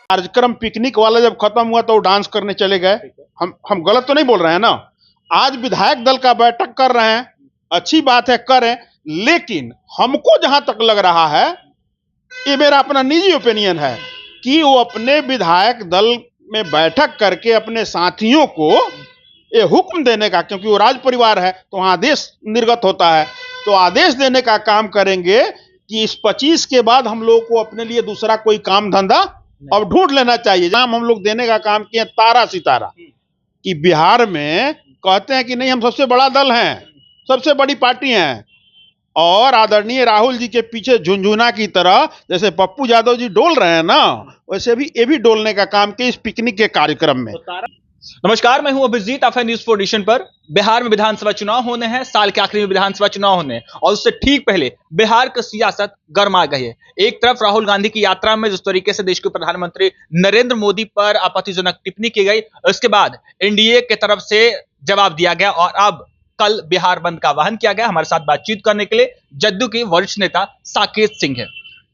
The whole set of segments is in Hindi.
कार्यक्रम पिकनिक वाला जब खत्म हुआ तो वो डांस करने चले गए। हम गलत तो नहीं बोल रहे हैं ना। आज विधायक दल का बैठक कर रहे हैं, अच्छी बात है, करें, लेकिन हमको जहां तक लग रहा है, ये मेरा अपना निजी ओपिनियन है कि वो अपने विधायक दल में बैठक करके अपने साथियों को ये हुक्म देने का, क्योंकि वो राज परिवार है तो आदेश निर्गत होता है, तो आदेश देने का काम करेंगे कि इस 25 के बाद हम लोग को अपने लिए दूसरा कोई काम धंधा अब ढूंढ लेना चाहिए। जहां हम लोग देने का काम किए तारा सितारा कि बिहार में कहते हैं कि नहीं हम सबसे बड़ा दल हैं, सबसे बड़ी पार्टी हैं, और आदरणीय राहुल जी के पीछे झुनझुना की तरह जैसे पप्पू यादव जी डोल रहे हैं ना, वैसे भी ये भी डोलने का काम किया इस पिकनिक के कार्यक्रम में। नमस्कार, मैं हूं अभिजीत, आप है न्यूज़ 4 एडिशन पर। बिहार में विधानसभा चुनाव होने हैं, साल के आखिरी में विधानसभा चुनाव होने हैं और उससे ठीक पहले बिहार की सियासत गर्मा गई है। एक तरफ राहुल गांधी की यात्रा में जिस तरीके से देश के प्रधानमंत्री नरेंद्र मोदी पर आपत्तिजनक टिप्पणी की गई, उसके बाद एनडीए की तरफ से जवाब दिया गया और अब कल बिहार बंद का आह्वान किया गया। हमारे साथ बातचीत करने के लिए जदयू के वरिष्ठ नेता साकेत सिंह है।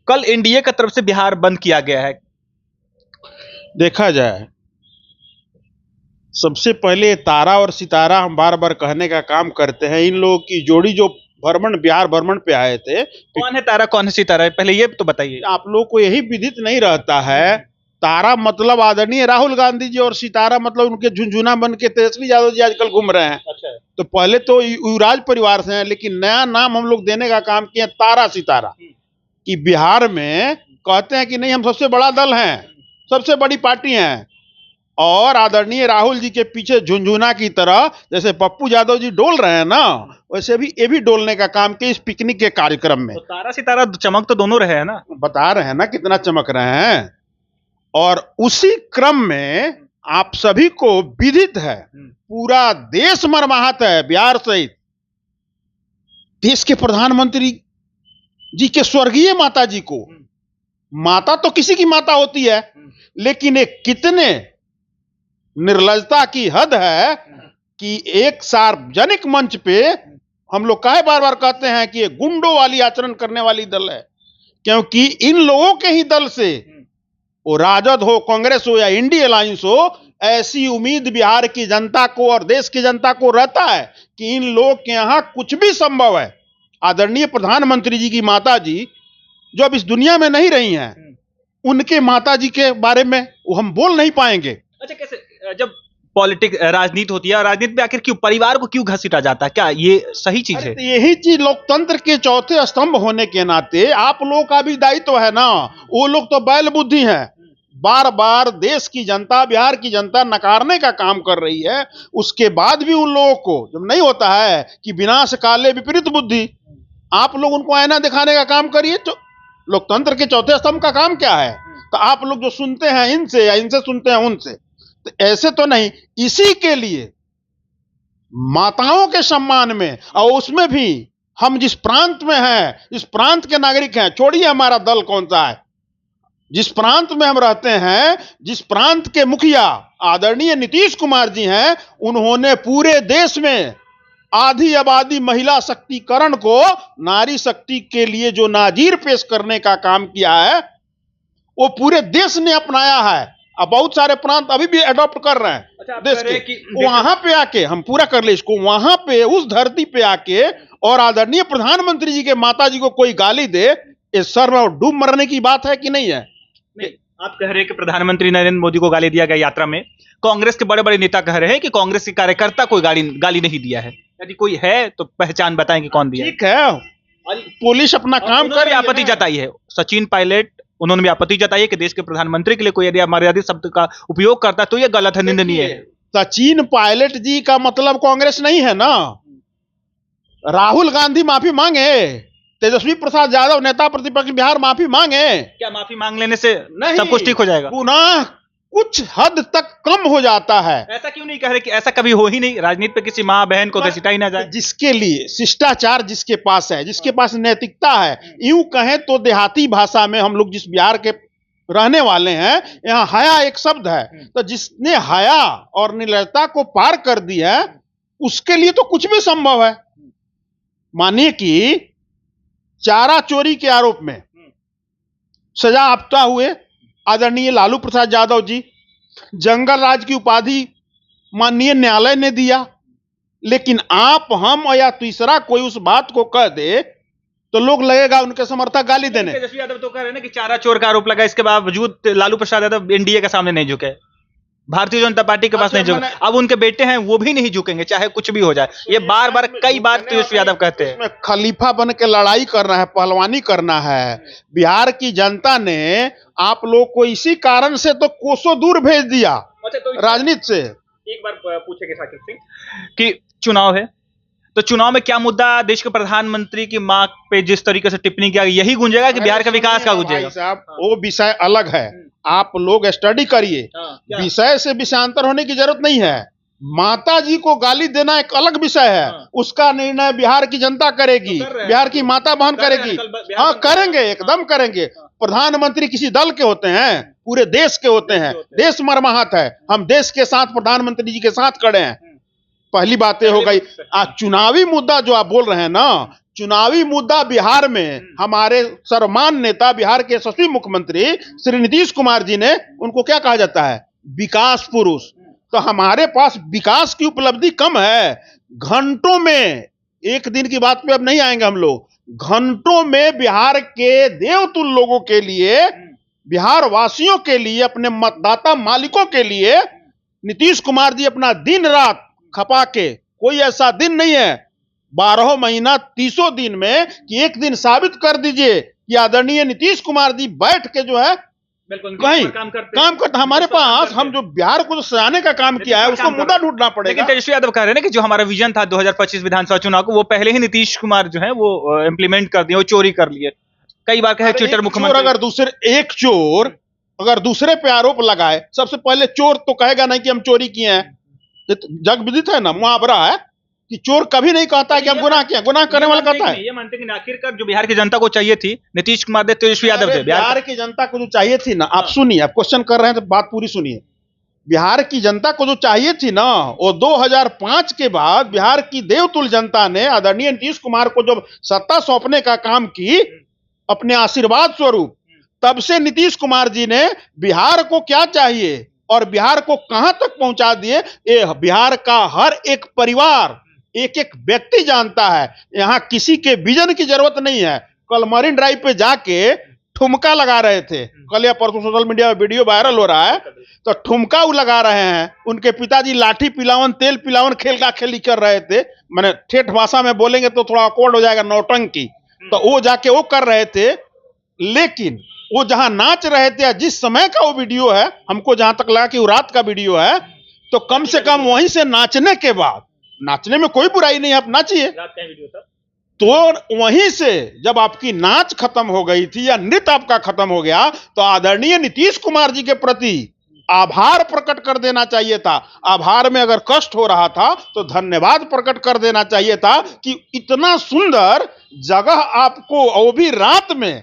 कल एनडीए की तरफ से बिहार बंद किया गया है। देखा जाए, सबसे पहले तारा और सितारा हम बार बार कहने का काम करते हैं। इन लोगों की जोड़ी जो भ्रमण, बिहार भ्रमण पे आए थे, कौन है तारा, कौन है सितारा, पहले ये तो बताइए। आप लोग को यही विदित नहीं रहता है। तारा मतलब आदरणीय राहुल गांधी जी और सितारा मतलब उनके झुनझुना बन के तेजस्वी यादव जी आजकल घूम रहे हैं। अच्छा। तो पहले तो युवराज परिवार से हैं, लेकिन नया नाम हम लोग देने का काम किए तारा सितारा कि बिहार में कहते हैं कि नहीं हम सबसे बड़ा दल हैं, सबसे बड़ी पार्टी हैं, और आदरणीय राहुल जी के पीछे झुनझुना की तरह जैसे पप्पू यादव जी डोल रहे हैं ना, वैसे भी ये भी डोलने का काम किया इस पिकनिक के कार्यक्रम में। तो तारा सितारा चमक तो दोनों रहे हैं ना, बता रहे हैं ना कितना चमक रहे हैं। और उसी क्रम में आप सभी को विदित है, पूरा देश मर्माहत है, बिहार सहित। देश के प्रधानमंत्री जी के स्वर्गीय माता जी को, माता तो किसी की माता होती है, लेकिन एक कितने निर्लजता की हद है कि एक सार्वजनिक मंच पे हम लोग काहे बार बार कहते हैं कि ये गुंडों वाली आचरण करने वाली दल है, क्योंकि इन लोगों के ही दल से, वो राजद हो, कांग्रेस हो या इंडिया अलायंस हो, ऐसी उम्मीद बिहार की जनता को और देश की जनता को रहता है कि इन लोग के यहां कुछ भी संभव है। आदरणीय प्रधानमंत्री जी की माता जी जो अब इस दुनिया में नहीं रही हैं, उनके माता जी के बारे में वो हम बोल नहीं पाएंगे। अच्छा, कैसे जब पॉलिटिक्स राजनीति होती है और राजनीति में आखिर क्यों परिवार को क्यों घसीटा जाता है, क्या ये सही चीज है? यही चीज लोकतंत्र के चौथे स्तंभ होने के नाते आप लोगों का भी दायित्व है ना। वो लोग तो बैल बुद्धि हैं, बार बार देश की जनता, बिहार की जनता नकारने का काम कर रही है। उसके बाद भी उन लोगों को जब नहीं होता है कि विनाश काले विपरीत बुद्धि, आप लोग उनको आईना दिखाने का काम करिए। तो लोकतंत्र के चौथे स्तंभ का काम क्या है? तो आप लोग जो सुनते हैं इनसे या इनसे सुनते हैं उनसे, तो ऐसे तो नहीं। इसी के लिए माताओं के सम्मान में, और उसमें भी हम जिस प्रांत में हैं, इस प्रांत के नागरिक हैं, छोड़िए हमारा दल कौन सा है, जिस प्रांत में हम रहते हैं, जिस प्रांत के मुखिया आदरणीय नीतीश कुमार जी हैं, उन्होंने पूरे देश में आधी आबादी महिला शक्तिकरण को, नारी शक्ति के लिए जो नाजीर पेश करने का काम किया है, वो पूरे देश ने अपनाया है। अब बहुत सारे प्रांत अभी भी अडॉप्ट कर रहे हैं। अच्छा, देश के वहां पे आके, हम पूरा कर ले इसको, वहां पे उस धरती पे आके और आदरणीय प्रधानमंत्री जी के माता जी को कोई गाली दे, इस सर में डूब मरने की बात है कि नहीं है? नहीं, आप कह रहे हैं कि प्रधानमंत्री नरेंद्र मोदी को गाली दिया गया यात्रा में। कांग्रेस के बड़े बड़े नेता कह रहे हैं कि कांग्रेस के कार्यकर्ता कोई गाली नहीं दिया है। यदि कोई है तो पहचान बताएं कि कौन दिया। ठीक है, पुलिस अपना काम कर, आपत्ति जताई है सचिन पायलट, उन्होंने भी आपत्ति जताई है कि देश के प्रधानमंत्री के लिए कोई यदि अमर्यादित शब्द का उपयोग करता है तो यह गलत है, निंदनीय है। सचिन पायलट जी का मतलब कांग्रेस नहीं है ना। राहुल गांधी माफी मांगे, तेजस्वी प्रसाद यादव नेता प्रतिपक्ष बिहार माफी मांगे। क्या माफी मांग लेने से सब कुछ ठीक हो जाएगा? पुनः कुछ हद तक कम हो जाता है। ऐसा क्यों नहीं कह रहे कि ऐसा कभी हो ही नहीं, राजनीति पे किसी माँ बहन को घसीटा ही ना जाए? जिसके लिए शिष्टाचार जिसके पास है, जिसके पास नैतिकता है, यूं कहें तो देहाती भाषा में हम लोग जिस बिहार के रहने वाले हैं, यहाँ हया एक शब्द है। तो जिसने हया और निर्लजता को पार कर दी है, उसके लिए तो कुछ भी संभव है। मानिए कि चारा चोरी के आरोप में सजा याफ्ता हुए आदरणीय लालू प्रसाद यादव जी, जंगल राज की उपाधि माननीय न्यायालय ने दिया, लेकिन आप, हम या तीसरा कोई उस बात को कह दे तो लोग लगेगा उनके समर्थक गाली देने। तेजस्वी यादव तो कह रहे हैं ना कि चारा चोर का आरोप लगा, इसके बावजूद लालू प्रसाद यादव एनडीए के सामने नहीं झुके, भारतीय जनता पार्टी के पास नहीं झुके। अब उनके बेटे हैं वो भी नहीं झुकेंगे चाहे कुछ भी हो जाए। ये बार बार कई बार तेजस्वी यादव कहते हैं खलीफा बन के लड़ाई करना है, पहलवानी करना है। बिहार की जनता ने आप लोग को इसी कारण से तो कोसों दूर भेज दिया राजनीति से। एक बार पूछेंगे साकिब सिंह कि चुनाव है तो चुनाव में क्या मुद्दा देश के प्रधानमंत्री की मां पे जिस तरीके से टिप्पणी किया यही गूंजेगा कि बिहार का विकास का गूंजेगा? साहब वो विषय अलग है, आप लोग स्टडी करिए, विषय से विषयांतर होने की जरूरत नहीं है। माता जी को गाली देना एक अलग विषय है, उसका निर्णय बिहार की जनता करेगी, बिहार की माता बहन करेगी। हाँ करेंगे, एकदम करेंगे। प्रधानमंत्री किसी दल के होते हैं, पूरे देश के होते हैं, देश मर्माहत है, हम देश के साथ प्रधानमंत्री जी के साथ खड़े हैं। पहली बात हो गई। चुनावी मुद्दा जो आप बोल रहे हैं ना, चुनावी मुद्दा बिहार में हमारे सर्वमान्य नेता, बिहार के यशस्वी मुख्यमंत्री श्री नीतीश कुमार जी ने, उनको क्या कहा जाता है? विकास पुरुष। तो हमारे पास विकास की उपलब्धि कम है। घंटों में, एक दिन की बात पे अब नहीं आएंगे हम लोग, घंटों में बिहार के देवतुल्य लोगों के लिए, बिहार वासियों के लिए, अपने मतदाता मालिकों के लिए नीतीश कुमार जी अपना दिन रात खपा के, कोई ऐसा दिन नहीं है 12 महीना 30 दिन में कि एक दिन साबित कर दीजिए कि आदरणीय नीतीश कुमार जी बैठ के जो है कहीं काम करते। हमारे पास, हम जो बिहार को जो सजाने का काम किया है उसको मुद्दा ढूंढना पड़ेगा। लेकिन तेजस्वी यादव कह रहे हैं ना कि जो हमारा विजन था 2025 विधानसभा चुनाव को, वो पहले ही नीतीश कुमार जो है वो इम्प्लीमेंट कर दिए, वो चोरी कर लिए। कई बार कहे ट्विटर मुख्यमंत्री, अगर दूसरे एक चोर अगर दूसरे पे आरोप लगाए, सबसे पहले चोर तो कहेगा नहीं कि हम चोरी किए हैं। जग विदित है ना, मुहावरा है कि चोर कभी नहीं कहता है कि हम गुनाह किया, गुनाह करने वाला कहता है। ये मानते हैं कि आखिरकार जो बिहार की जनता को चाहिए थी नीतीश कुमार दे, तेजस्वी यादव दे। बिहार की जनता को जो चाहिए थी ना, आप सुनिए, आप क्वेश्चन कर रहे हैं तो बात पूरी सुनिए। बिहार की जनता को जो चाहिए थी ना, वो 2005 के बाद बिहार की देवतुल्य जनता ने आदरणीय नीतीश कुमार को जब सत्ता सौंपने का काम की अपने आशीर्वाद स्वरूप, तब से नीतीश कुमार जी ने बिहार को क्या चाहिए और बिहार को कहां तक पहुंचा दिए, ये बिहार का हर एक परिवार, एक एक व्यक्ति जानता है। यहां किसी के विजन की जरूरत नहीं है। कल मरीन ड्राइव पे जाके ठुमका लगा रहे थे, कल या परसों सोशल मीडिया में वीडियो वायरल हो रहा है, तो ठुमका वो लगा रहे हैं। उनके पिताजी लाठी पिलावन, तेल पिलावन, खेल का खेली कर रहे थे। मैंने ठेठ भाषा में बोलेंगे तो थोड़ा ऑकवर्ड हो जाएगा, नौटंकी। तो वो जाके वो कर रहे थे, लेकिन वो जहां नाच रहे थे, जिस समय का वो वीडियो है, हमको जहां तक लगा कि वो रात का वीडियो है, तो कम से कम वहीं से नाचने के बाद, नाचने में कोई बुराई नहीं है, आप नाचिए, तो वहीं से जब आपकी नाच खत्म हो गई थी या नृत्य आपका खत्म हो गया, तो आदरणीय नीतीश कुमार जी के प्रति आभार प्रकट कर देना चाहिए था। आभार में अगर कष्ट हो रहा था तो धन्यवाद प्रकट कर देना चाहिए था कि इतना सुंदर जगह आपको, वो भी रात में,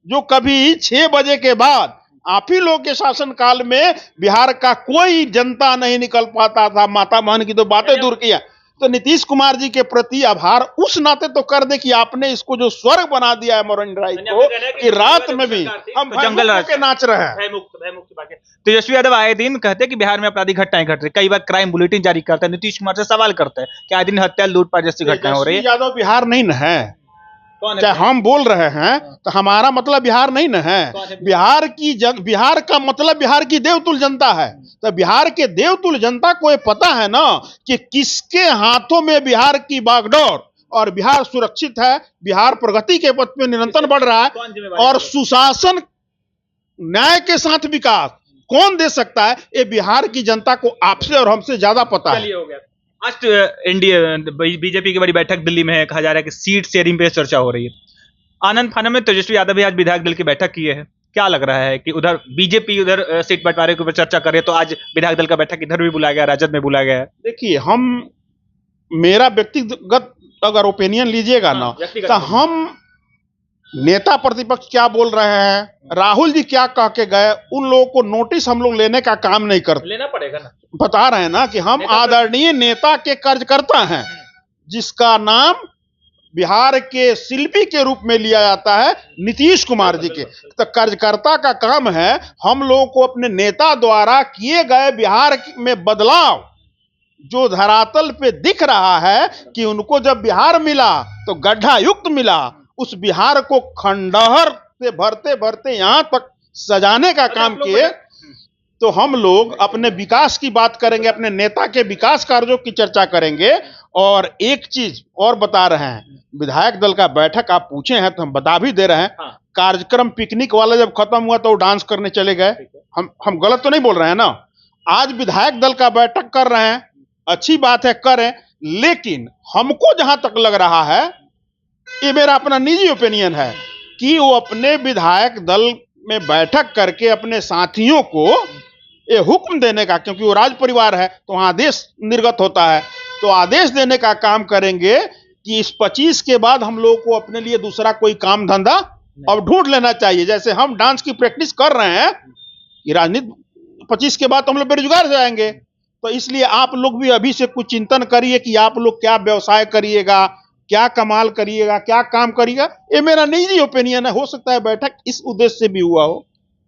जो कभी 6 बजे के बाद, आप ही लोग के शासन काल में बिहार का कोई जनता नहीं निकल पाता था। माता बहन की तो बातें दूर किया। तो नीतीश कुमार जी के प्रति आभार उस नाते तो कर दे कि आपने इसको जो स्वर्ग बना दिया है मरीन ड्राइव को, कि रात में भी हम जंगल के नाच रहे हैं। तेजस्वी यादव आए दिन कहते हैं कि बिहार में आपराधिक घटनाएं घट रही, कई बार क्राइम बुलेटिन जारी करते हैं, नीतीश कुमार से सवाल करते हैं कि आए दिन हत्या लूटपाट जैसी घटनाएं हो रही है। यादव बिहार नहीं न है, चाहे हम बोल रहे हैं तो हमारा मतलब बिहार नहीं न है। बिहार का मतलब बिहार की देवतुल्य जनता है। तो बिहार के देवतुल्य जनता को ये पता है ना कि किसके हाथों में बिहार की बागडोर, और बिहार सुरक्षित है, बिहार प्रगति के पथ पे निरंतर बढ़ रहा है, और सुशासन, न्याय के साथ विकास कौन दे सकता है, ये बिहार की जनता को आपसे और हमसे ज्यादा पता है। आज एनडीए बीजेपी की बड़ी बैठक दिल्ली में है, कहा जा रहा है कि सीट शेयरिंग पे चर्चा हो रही है। आनंद फानम में तेजस्वी यादव भी आज विधायक दल की बैठक किए हैं। क्या लग रहा है कि उधर बीजेपी उधर सीट बंटवारे के ऊपर चर्चा करे, तो आज विधायक दल का बैठक इधर भी बुलाया गया, राजद में बुलाया गया है। देखिए, मेरा व्यक्तिगत अगर ओपिनियन लीजिएगा ना, तो हम नेता प्रतिपक्ष क्या बोल रहे हैं, राहुल जी क्या कह के गए, उन लोगों को नोटिस हम लोग लेने का काम नहीं करते। लेना पड़ेगा ना, बता रहे हैं ना कि हम आदरणीय नेता के कार्यकर्ता हैं, जिसका नाम बिहार के शिल्पी के रूप में लिया जाता है नीतीश कुमार जी के। तो कार्यकर्ता का काम है हम लोगों को अपने नेता द्वारा किए गए बिहार में बदलाव जो धरातल पे दिख रहा है कि उनको जब बिहार मिला तो गड्ढा युक्त मिला, उस बिहार को खंडहर से भरते भरते यहां तक सजाने का काम किए। तो हम लोग अपने विकास की बात करेंगे, अपने नेता के विकास कार्यों की चर्चा करेंगे। और एक चीज और बता रहे हैं, विधायक दल का बैठक आप पूछे हैं तो हम बता भी दे रहे हैं। हाँ। कार्यक्रम पिकनिक वाला जब खत्म हुआ तो वो डांस करने चले गए। हम गलत तो नहीं बोल रहे हैं ना। आज विधायक दल का बैठक कर रहे हैं, अच्छी बात है, करें, लेकिन हमको जहां तक लग रहा है, ये मेरा अपना निजी ओपिनियन है कि वो अपने विधायक दल में बैठक करके अपने साथियों को ये हुक्म देने का, क्योंकि वो राज परिवार है तो वहां आदेश निर्गत होता है, तो आदेश देने का काम करेंगे कि इस 25 के बाद हम लोगों को अपने लिए दूसरा कोई काम धंधा अब ढूंढ लेना चाहिए। जैसे हम डांस की प्रैक्टिस कर रहे हैं कि राजनीति 25 के बाद तो हम लोग बेरोजगार हो जाएंगे। तो इसलिए आप लोग भी अभी से कुछ चिंतन करिए कि आप लोग क्या व्यवसाय करिएगा, क्या कमाल करिएगा, क्या काम करिएगा। ये मेरा निजी ओपिनियन है, हो सकता है बैठक इस उद्देश्य से भी हुआ हो।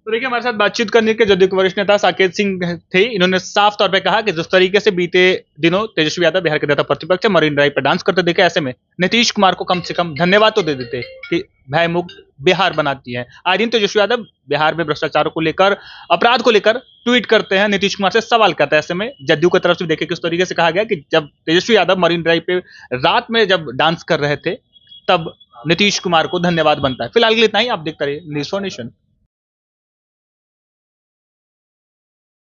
तो देखिए, हमारे साथ बातचीत करने के जदयू के वरिष्ठ नेता साकेत सिंह थे। इन्होंने साफ तौर पे कहा कि जिस तरीके से बीते दिनों तेजस्वी यादव बिहार के नेता प्रतिपक्ष मरीन ड्राइव पर डांस करते देखे, ऐसे में नीतीश कुमार को कम से कम धन्यवाद तो दे देते कि भयमुक्त बिहार बनाती है। आए दिन तेजस्वी यादव बिहार में भ्रष्टाचार को लेकर, अपराध को लेकर ट्वीट करते हैं, नीतीश कुमार से सवाल करते हैं। ऐसे में जदयू की तरफ से देखे किस तरीके से कहा गया कि जब तेजस्वी यादव मरीन ड्राइव पे रात में जब डांस कर रहे थे तब नीतीश कुमार को धन्यवाद बनता है। फिलहाल के लिए इतना ही। आप देखते रहिए न्यूज़ फॉर नेशन।